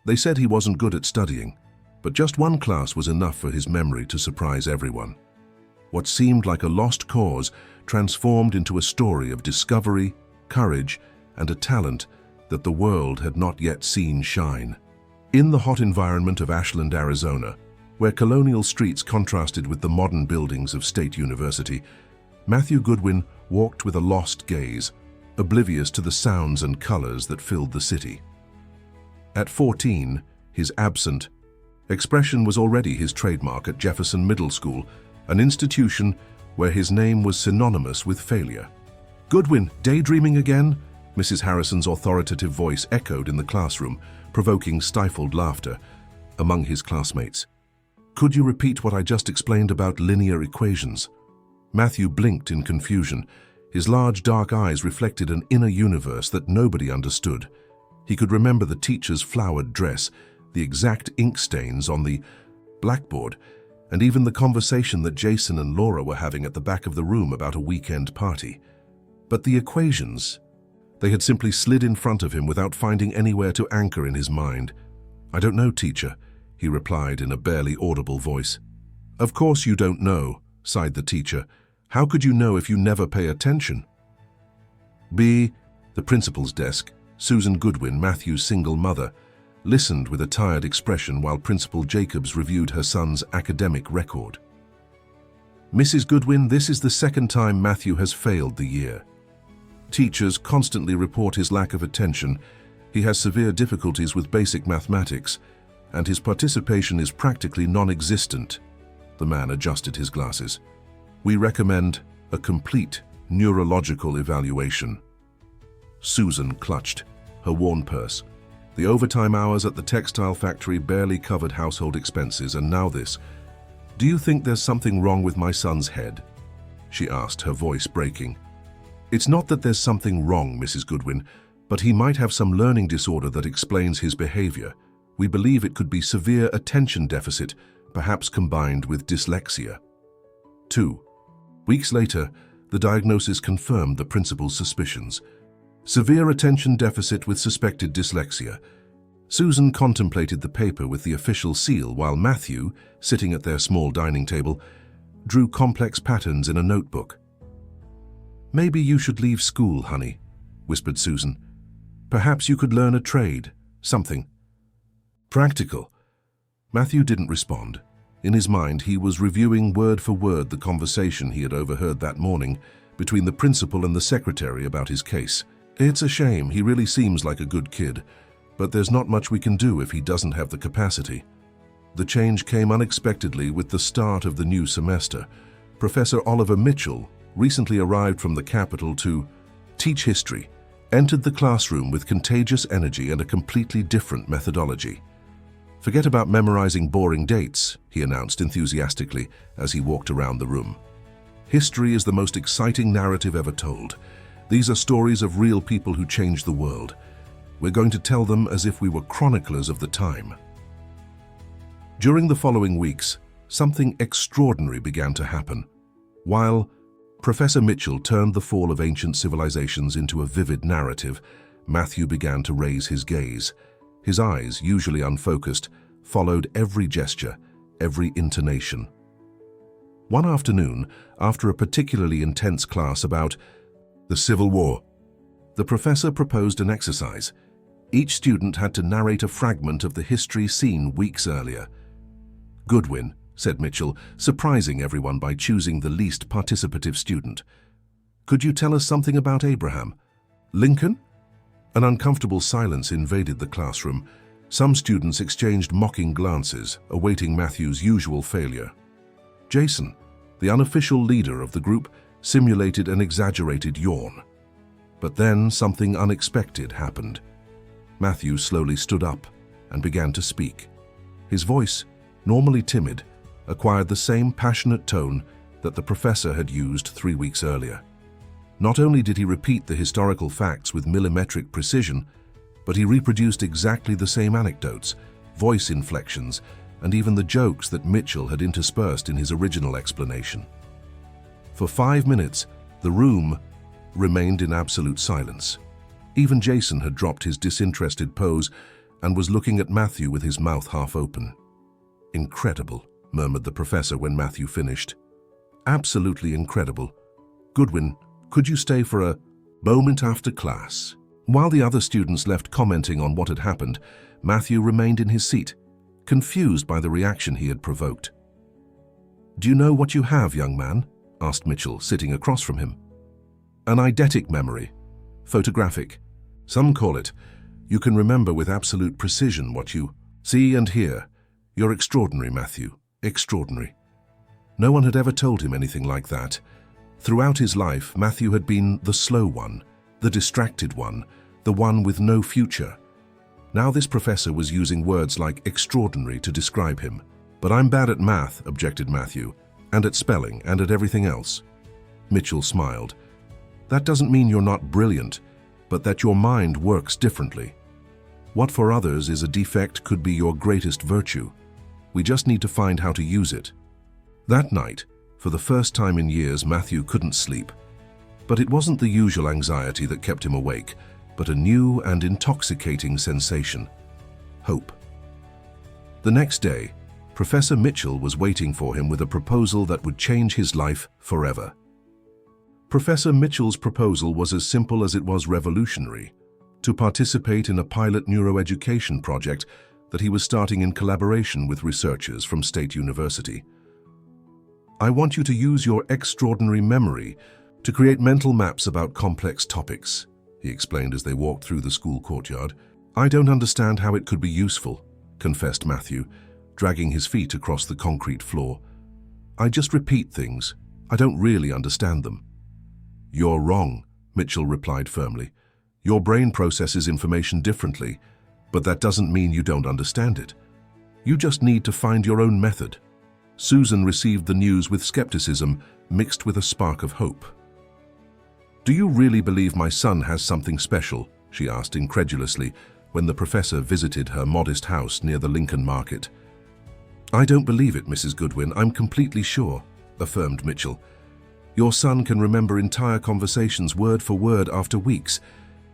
They said he wasn't good at studying, but just one class was enough for his memory to surprise everyone. What seemed like a lost cause transformed into a story of discovery, courage, and a talent that the world had not yet seen shine. In the hot environment of Ashland, Arizona, where colonial streets contrasted with the modern buildings of State University, Matthew Goodwin walked with a lost gaze, oblivious to the sounds and colors that filled the city. At 14, his absent expression was already his trademark at Jefferson Middle School, an institution where his name was synonymous with failure. "Goodwin, daydreaming again?" Mrs. Harrison's authoritative voice echoed in the classroom, provoking stifled laughter among his classmates. "Could you repeat what I just explained about linear equations?" Matthew blinked in confusion. His large dark eyes reflected an inner universe that nobody understood. He could remember the teacher's flowered dress, the exact ink stains on the blackboard, and even the conversation that Jason and Laura were having at the back of the room about a weekend party. But the equations, they had simply slid in front of him without finding anywhere to anchor in his mind. "I don't know, teacher," he replied in a barely audible voice. "Of course you don't know," sighed the teacher. "How could you know if you never pay attention?" The principal's desk, Susan Goodwin, Matthew's single mother, listened with a tired expression while Principal Jacobs reviewed her son's academic record. "Mrs. Goodwin, this is the second time Matthew has failed the year. Teachers constantly report his lack of attention. He has severe difficulties with basic mathematics, and his participation is practically non-existent." The man adjusted his glasses. "We recommend a complete neurological evaluation." Susan clutched her worn purse. The overtime hours at the textile factory barely covered household expenses, and now this. "Do you think there's something wrong with my son's head?" she asked, her voice breaking. "It's not that there's something wrong, Mrs. Goodwin, but he might have some learning disorder that explains his behavior. We believe it could be severe attention deficit, perhaps combined with dyslexia." 2 weeks later, the diagnosis confirmed the principal's suspicions. Severe attention deficit with suspected dyslexia. Susan contemplated the paper with the official seal while Matthew, sitting at their small dining table, drew complex patterns in a notebook. "Maybe you should leave school, honey," whispered Susan. "Perhaps you could learn a trade, something practical." Matthew didn't respond. In his mind, he was reviewing word for word the conversation he had overheard that morning between the principal and the secretary about his case. "It's a shame, he really seems like a good kid, but there's not much we can do if he doesn't have the capacity." The change came unexpectedly with the start of the new semester. Professor Oliver Mitchell, recently arrived from the capital to teach history, entered the classroom with contagious energy and a completely different methodology. "Forget about memorizing boring dates," he announced enthusiastically as he walked around the room. "History is the most exciting narrative ever told. These are stories of real people who changed the world. We're going to tell them as if we were chroniclers of the time." During the following weeks, something extraordinary began to happen. While Professor Mitchell turned the fall of ancient civilizations into a vivid narrative, Matthew began to raise his gaze. His eyes, usually unfocused, followed every gesture, every intonation. One afternoon, after a particularly intense class about the Civil War, the professor proposed an exercise. Each student had to narrate a fragment of the history seen weeks earlier. "Goodwin," said Mitchell, surprising everyone by choosing the least participative student. "Could you tell us something about Abraham Lincoln?" An uncomfortable silence invaded the classroom. Some students exchanged mocking glances, awaiting Matthew's usual failure. Jason, the unofficial leader of the group, simulated an exaggerated yawn. But then something unexpected happened. Matthew slowly stood up and began to speak. His voice, normally timid, acquired the same passionate tone that the professor had used 3 weeks earlier. Not only did he repeat the historical facts with millimetric precision, but he reproduced exactly the same anecdotes, voice inflections, and even the jokes that Mitchell had interspersed in his original explanation. For 5 minutes, the room remained in absolute silence. Even Jason had dropped his disinterested pose and was looking at Matthew with his mouth half open. "Incredible," murmured the professor when Matthew finished. "Absolutely incredible. Goodwin, could you stay for a moment after class?" While the other students left commenting on what had happened, Matthew remained in his seat, confused by the reaction he had provoked. "Do you know what you have, young man?" asked Mitchell, sitting across from him. "An eidetic memory. Photographic. Some call it. You can remember with absolute precision what you see and hear. You're extraordinary, Matthew. Extraordinary." No one had ever told him anything like that. Throughout his life, Matthew had been the slow one, the distracted one, the one with no future. Now this professor was using words like extraordinary to describe him. "But I'm bad at math," objected Matthew, "and at spelling, and at everything else." Mitchell smiled. "That doesn't mean you're not brilliant, but that your mind works differently. What for others is a defect could be your greatest virtue. We just need to find how to use it." That night, for the first time in years, Matthew couldn't sleep. But it wasn't the usual anxiety that kept him awake, but a new and intoxicating sensation: hope. The next day, Professor Mitchell was waiting for him with a proposal that would change his life forever. Professor Mitchell's proposal was as simple as it was revolutionary: to participate in a pilot neuroeducation project that he was starting in collaboration with researchers from State University. "I want you to use your extraordinary memory to create mental maps about complex topics," he explained as they walked through the school courtyard. "I don't understand how it could be useful," confessed Matthew, dragging his feet across the concrete floor. "I just repeat things. I don't really understand them." "You're wrong," Mitchell replied firmly. "Your brain processes information differently, but that doesn't mean you don't understand it. You just need to find your own method." Susan received the news with skepticism mixed with a spark of hope. "Do you really believe my son has something special?" she asked incredulously when the professor visited her modest house near the Lincoln Market. "I don't believe it, Mrs. Goodwin. I'm completely sure," affirmed Mitchell. "Your son can remember entire conversations word for word after weeks.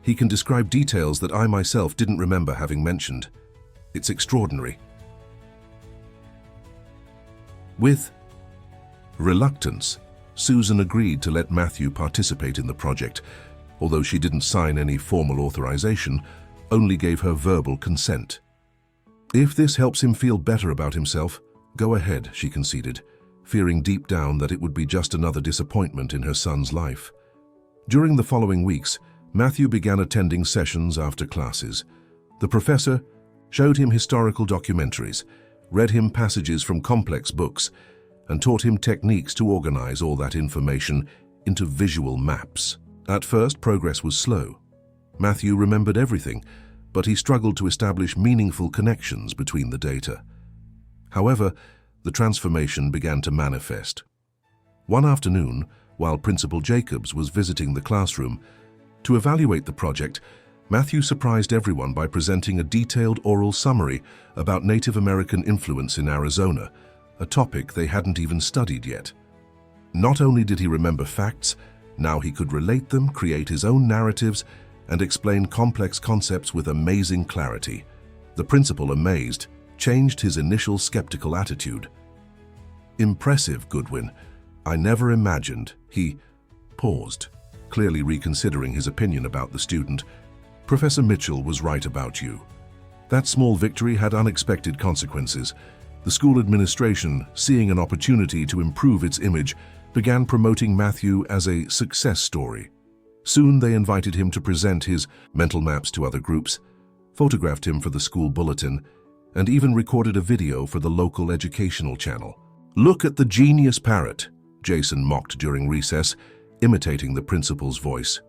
He can describe details that I myself didn't remember having mentioned. It's extraordinary." With reluctance, Susan agreed to let Matthew participate in the project, although she didn't sign any formal authorization, only gave her verbal consent. "If this helps him feel better about himself, go ahead," she conceded, fearing deep down that it would be just another disappointment in her son's life. During the following weeks, Matthew began attending sessions after classes. The professor showed him historical documentaries, read him passages from complex books, and taught him techniques to organize all that information into visual maps. At first, progress was slow. Matthew remembered everything, but he struggled to establish meaningful connections between the data. However, the transformation began to manifest. One afternoon, while Principal Jacobs was visiting the classroom, to evaluate the project, Matthew surprised everyone by presenting a detailed oral summary about Native American influence in Arizona, a topic they hadn't even studied yet. Not only did he remember facts, now he could relate them, create his own narratives, and explain complex concepts with amazing clarity. The principal, amazed, changed his initial skeptical attitude. "Impressive, Goodwin. I never imagined," he paused, clearly reconsidering his opinion about the student. "Professor Mitchell was right about you." That small victory had unexpected consequences. The school administration, seeing an opportunity to improve its image, began promoting Matthew as a success story. Soon they invited him to present his mental maps to other groups, photographed him for the school bulletin, and even recorded a video for the local educational channel. "Look at the genius parrot," Jason mocked during recess, imitating the principal's voice.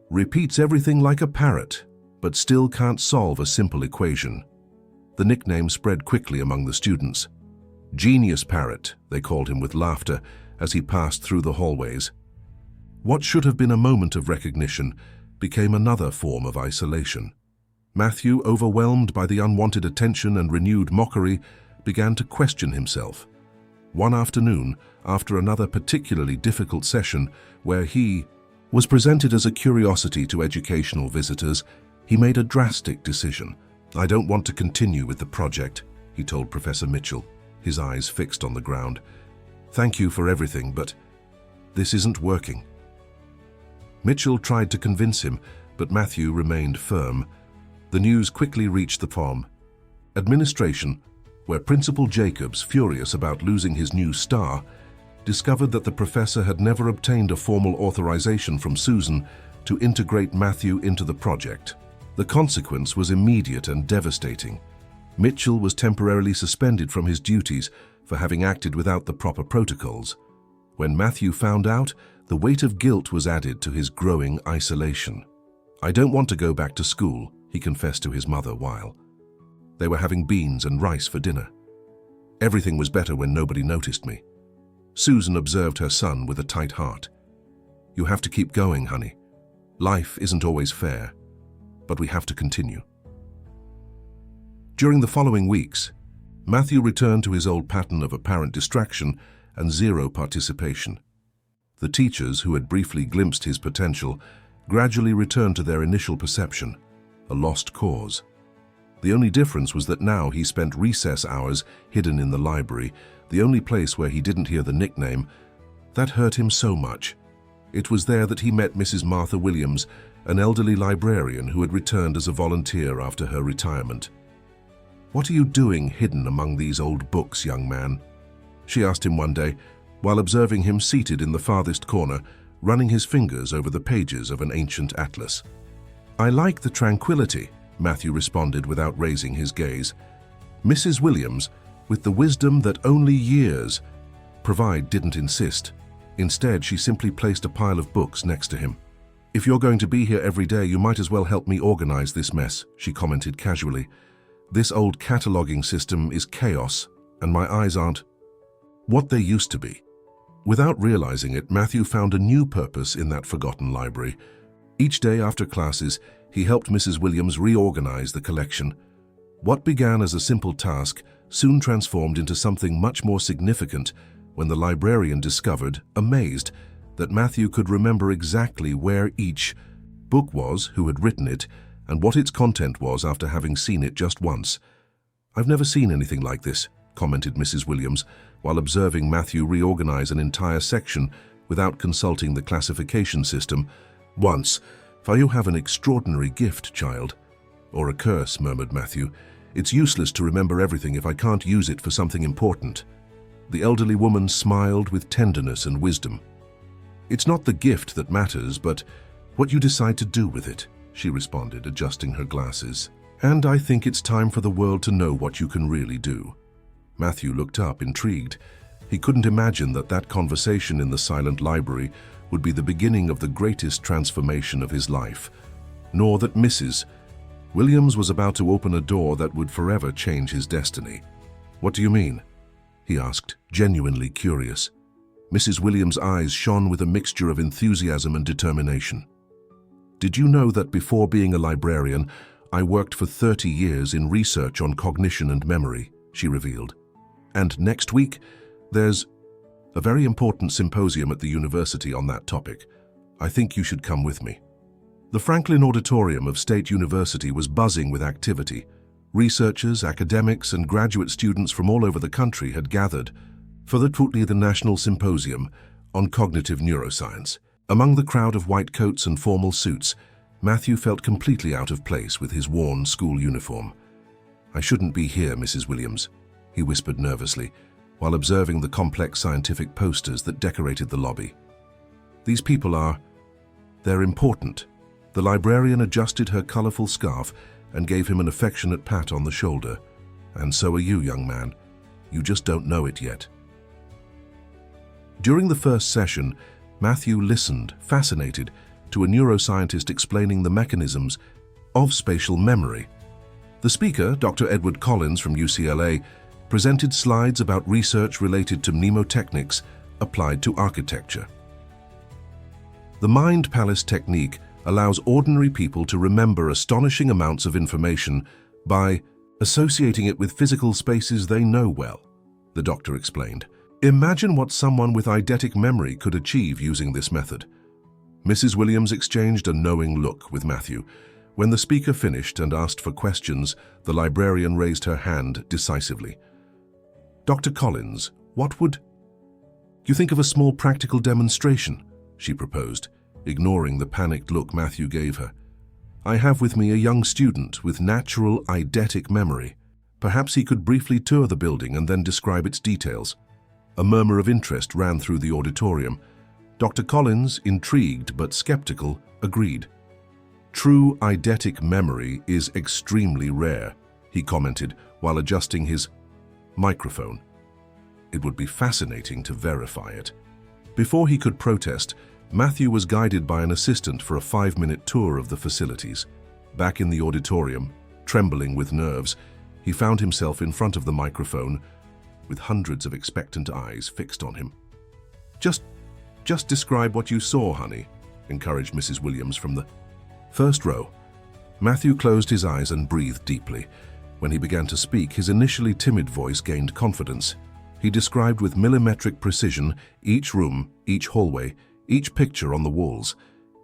"Repeats everything like a parrot, but still can't solve a simple equation." The nickname spread quickly among the students. "Genius parrot," they called him with laughter as he passed through the hallways. What should have been a moment of recognition became another form of isolation. Matthew, overwhelmed by the unwanted attention and renewed mockery, began to question himself. One afternoon, after another particularly difficult session where he was presented as a curiosity to educational visitors, he made a drastic decision: "I don't want to continue with the project," he told Professor Mitchell, his eyes fixed on the ground. "Thank you for everything, but this isn't working." Mitchell tried to convince him, but Matthew remained firm. The news quickly reached the FOM administration, where Principal Jacobs, furious about losing his new star, discovered that the professor had never obtained a formal authorization from Susan to integrate Matthew into the project. The consequence was immediate and devastating. Mitchell was temporarily suspended from his duties for having acted without the proper protocols. When Matthew found out, the weight of guilt was added to his growing isolation. "I don't want to go back to school," he confessed to his mother while they were having beans and rice for dinner. "Everything was better when nobody noticed me." Susan observed her son with a tight heart. "You have to keep going, honey. Life isn't always fair, but we have to continue." During the following weeks, Matthew returned to his old pattern of apparent distraction and zero participation. The teachers, who had briefly glimpsed his potential, gradually returned to their initial perception, a lost cause. The only difference was that now he spent recess hours hidden in the library, the only place where he didn't hear the nickname. That hurt him so much. It was there that he met Mrs. Martha Williams, an elderly librarian who had returned as a volunteer after her retirement. "What are you doing hidden among these old books, young man?" she asked him one day, while observing him seated in the farthest corner, running his fingers over the pages of an ancient atlas. "I like the tranquility," Matthew responded without raising his gaze. Mrs. Williams, with the wisdom that only years provide, didn't insist. Instead, she simply placed a pile of books next to him. "If you're going to be here every day, you might as well help me organize this mess," she commented casually. "This old cataloging system is chaos, and my eyes aren't what they used to be." Without realizing it, Matthew found a new purpose in that forgotten library. Each day after classes, he helped Mrs. Williams reorganize the collection. What began as a simple task soon transformed into something much more significant when the librarian discovered, amazed, that Matthew could remember exactly where each book was, who had written it, and what its content was after having seen it just once. "I've never seen anything like this," commented Mrs. Williams, while observing Matthew reorganize an entire section without consulting the classification system. "Once, for you have an extraordinary gift, child." "Or a curse," murmured Matthew. "It's useless to remember everything if I can't use it for something important." The elderly woman smiled with tenderness and wisdom. "It's not the gift that matters, but what you decide to do with it," she responded, adjusting her glasses. "And I think it's time for the world to know what you can really do." Matthew looked up, intrigued. He couldn't imagine that that conversation in the silent library would be the beginning of the greatest transformation of his life, nor that Mrs. Williams was about to open a door that would forever change his destiny. "What do you mean?" he asked, genuinely curious. Mrs. Williams' eyes shone with a mixture of enthusiasm and determination. "Did you know that before being a librarian, I worked for 30 years in research on cognition and memory?" she revealed. "And next week, there's a very important symposium at the university on that topic. I think you should come with me." The Franklin Auditorium of State University was buzzing with activity. Researchers, academics, and graduate students from all over the country had gathered for the National Symposium on Cognitive Neuroscience. Among the crowd of white coats and formal suits, Matthew felt completely out of place with his worn school uniform. "I shouldn't be here, Mrs. Williams," he whispered nervously, while observing the complex scientific posters that decorated the lobby. "These people they're important." The librarian adjusted her colorful scarf and gave him an affectionate pat on the shoulder. "And so are you, young man. You just don't know it yet." During the first session, Matthew listened, fascinated, to a neuroscientist explaining the mechanisms of spatial memory. The speaker, Dr. Edward Collins from UCLA, presented slides about research related to mnemotechnics applied to architecture. The Mind Palace technique allows ordinary people to remember astonishing amounts of information by associating it with physical spaces they know well, the doctor explained. "Imagine what someone with eidetic memory could achieve using this method." Mrs. Williams exchanged a knowing look with Matthew, When the speaker finished and asked for questions, the librarian raised her hand decisively. "Dr. Collins, what would you think of a small practical demonstration?" she proposed, ignoring the panicked look Matthew gave her. "I have with me a young student with natural eidetic memory. Perhaps he could briefly tour the building and then describe its details." A murmur of interest ran through the auditorium. Dr. Collins, intrigued but skeptical, agreed. "True eidetic memory is extremely rare," he commented while adjusting his microphone. "It would be fascinating to verify it." Before he could protest, Matthew was guided by an assistant for a 5-minute tour of the facilities. Back in the auditorium, trembling with nerves, he found himself in front of the microphone with hundreds of expectant eyes fixed on him. Just describe what you saw, honey," encouraged Mrs. Williams from the first row. Matthew closed his eyes and breathed deeply. When he began to speak, his initially timid voice gained confidence. He described with millimetric precision each room, each hallway, each picture on the walls.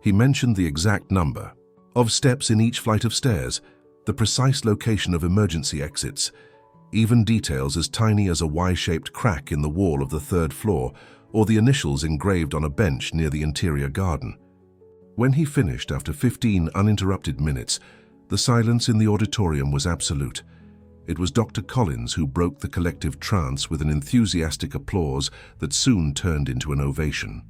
He mentioned the exact number of steps in each flight of stairs, the precise location of emergency exits, even details as tiny as a Y-shaped crack in the wall of the 3rd floor or the initials engraved on a bench near the interior garden. When he finished after 15 uninterrupted minutes, the silence in the auditorium was absolute. It was Dr. Collins who broke the collective trance with an enthusiastic applause that soon turned into an ovation.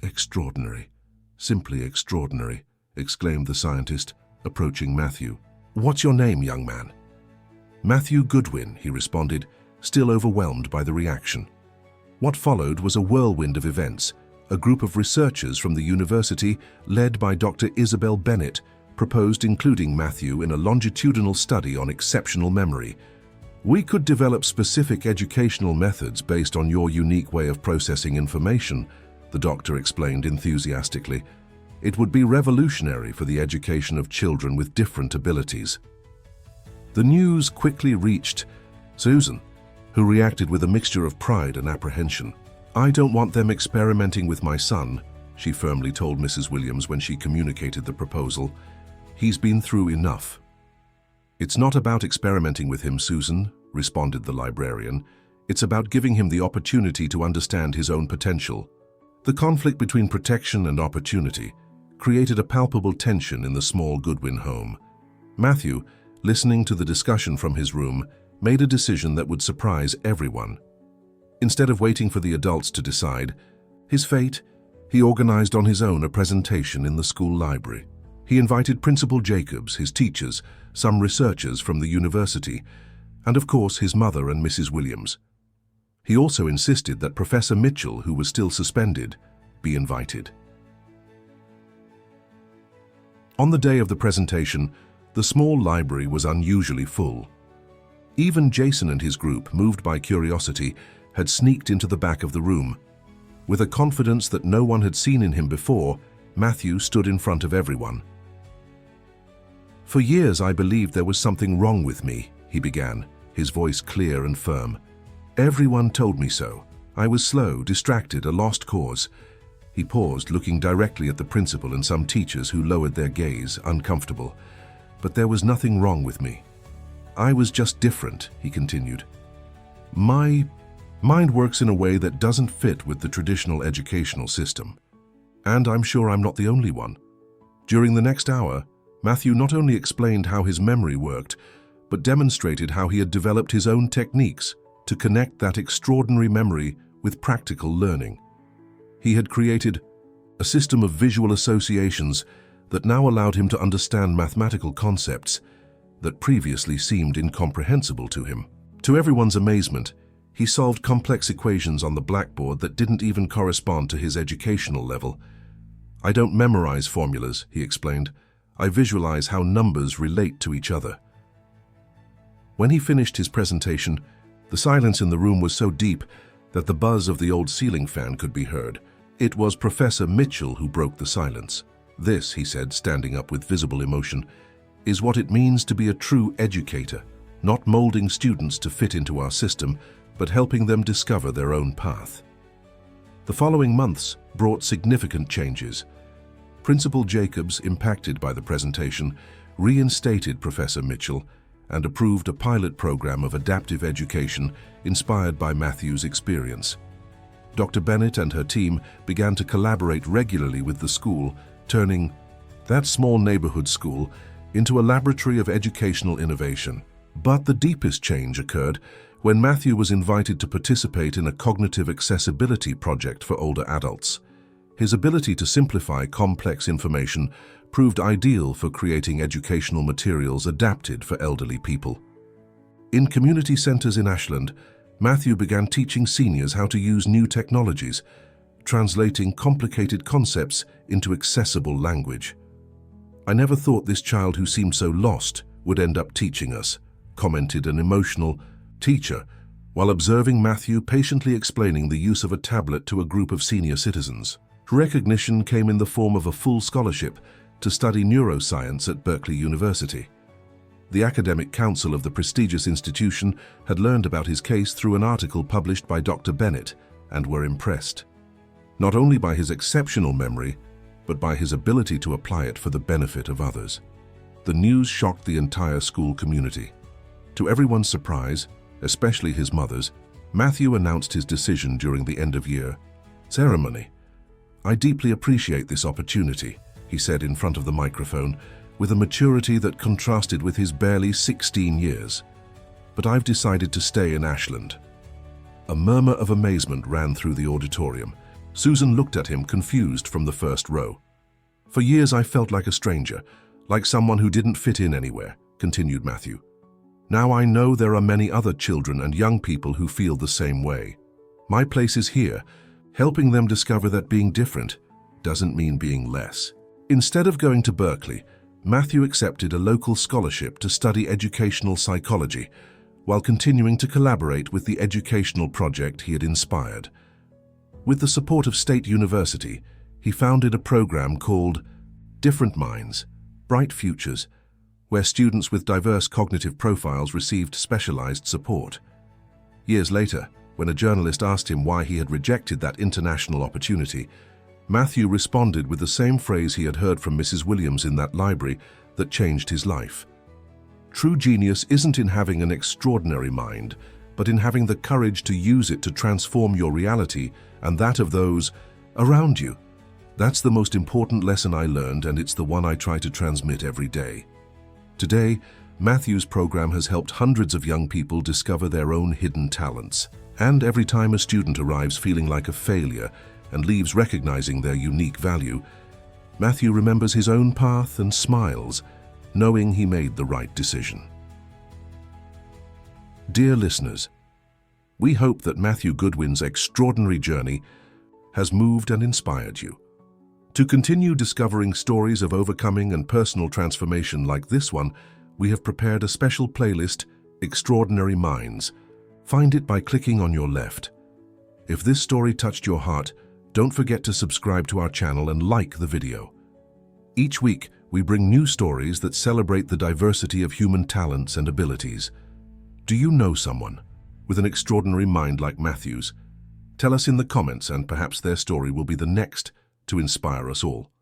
"Extraordinary, simply extraordinary," exclaimed the scientist, approaching Matthew. "What's your name, young man?" "Matthew Goodwin," he responded, still overwhelmed by the reaction. What followed was a whirlwind of events. A group of researchers from the university, led by Dr. Isabel Bennett, proposed including Matthew in a longitudinal study on exceptional memory. "We could develop specific educational methods based on your unique way of processing information," the doctor explained enthusiastically. "It would be revolutionary for the education of children with different abilities." The news quickly reached Susan, who reacted with a mixture of pride and apprehension. "I don't want them experimenting with my son," she firmly told Mrs. Williams when she communicated the proposal. "He's been through enough." "It's not about experimenting with him, Susan," responded the librarian. "It's about giving him the opportunity to understand his own potential." The conflict between protection and opportunity created a palpable tension in the small Goodwin home. Matthew, listening to the discussion from his room, made a decision that would surprise everyone. Instead of waiting for the adults to decide his fate, he organized on his own a presentation in the school library. He invited Principal Jacobs, his teachers, some researchers from the university, and of course his mother and Mrs. Williams. He also insisted that Professor Mitchell, who was still suspended, be invited. On the day of the presentation, the small library was unusually full. Even Jason and his group, moved by curiosity, had sneaked into the back of the room. With a confidence that no one had seen in him before, Matthew stood in front of everyone. "For years I believed there was something wrong with me," he began, his voice clear and firm. "Everyone told me so. I was slow, distracted, a lost cause." He paused, looking directly at the principal and some teachers who lowered their gaze, uncomfortable. "But there was nothing wrong with me. I was just different," he continued. "My mind works in a way that doesn't fit with the traditional educational system. And I'm sure I'm not the only one." During the next hour, Matthew not only explained how his memory worked, but demonstrated how he had developed his own techniques to connect that extraordinary memory with practical learning. He had created a system of visual associations that now allowed him to understand mathematical concepts that previously seemed incomprehensible to him. To everyone's amazement, he solved complex equations on the blackboard that didn't even correspond to his educational level. "I don't memorize formulas," he explained. "I visualize how numbers relate to each other." When he finished his presentation, the silence in the room was so deep that the buzz of the old ceiling fan could be heard. It was Professor Mitchell who broke the silence. "This," he said, standing up with visible emotion, "is what it means to be a true educator, not molding students to fit into our system, but helping them discover their own path." The following months brought significant changes. Principal Jacobs, impacted by the presentation, reinstated Professor Mitchell and approved a pilot program of adaptive education inspired by Matthew's experience. Dr. Bennett and her team began to collaborate regularly with the school, turning that small neighborhood school into a laboratory of educational innovation. But the deepest change occurred when Matthew was invited to participate in a cognitive accessibility project for older adults. His ability to simplify complex information proved ideal for creating educational materials adapted for elderly people. In community centers in Ashland, Matthew began teaching seniors how to use new technologies, translating complicated concepts into accessible language. "I never thought this child who seemed so lost would end up teaching us," commented an emotional teacher while observing Matthew patiently explaining the use of a tablet to a group of senior citizens. Recognition came in the form of a full scholarship to study neuroscience at Berkeley University. The academic council of the prestigious institution had learned about his case through an article published by Dr. Bennett and were impressed, not only by his exceptional memory, but by his ability to apply it for the benefit of others. The news shocked the entire school community. To everyone's surprise, especially his mother's, Matthew announced his decision during the end-of-year ceremony. "I deeply appreciate this opportunity," he said in front of the microphone, with a maturity that contrasted with his barely 16 years. "But I've decided to stay in Ashland." A murmur of amazement ran through the auditorium. Susan looked at him, confused, from the first row. "For years I felt like a stranger, like someone who didn't fit in anywhere," continued Matthew. "Now I know there are many other children and young people who feel the same way. My place is here, helping them discover that being different doesn't mean being less." Instead of going to Berkeley, Matthew accepted a local scholarship to study educational psychology while continuing to collaborate with the educational project he had inspired. With the support of State University, he founded a program called Different Minds, Bright Futures, where students with diverse cognitive profiles received specialized support. Years later, when a journalist asked him why he had rejected that international opportunity, Matthew responded with the same phrase he had heard from Mrs. Williams in that library that changed his life. "True genius isn't in having an extraordinary mind, but in having the courage to use it to transform your reality and that of those around you. That's the most important lesson I learned, and it's the one I try to transmit every day." Today, Matthew's program has helped hundreds of young people discover their own hidden talents. And every time a student arrives feeling like a failure and leaves recognizing their unique value, Matthew remembers his own path and smiles, knowing he made the right decision. Dear listeners, we hope that Matthew Goodwin's extraordinary journey has moved and inspired you. To continue discovering stories of overcoming and personal transformation like this one, we have prepared a special playlist, Extraordinary Minds. Find it by clicking on your left. If this story touched your heart, don't forget to subscribe to our channel and like the video. Each week, we bring new stories that celebrate the diversity of human talents and abilities. Do you know someone with an extraordinary mind like Matthew's? Tell us in the comments, and perhaps their story will be the next to inspire us all.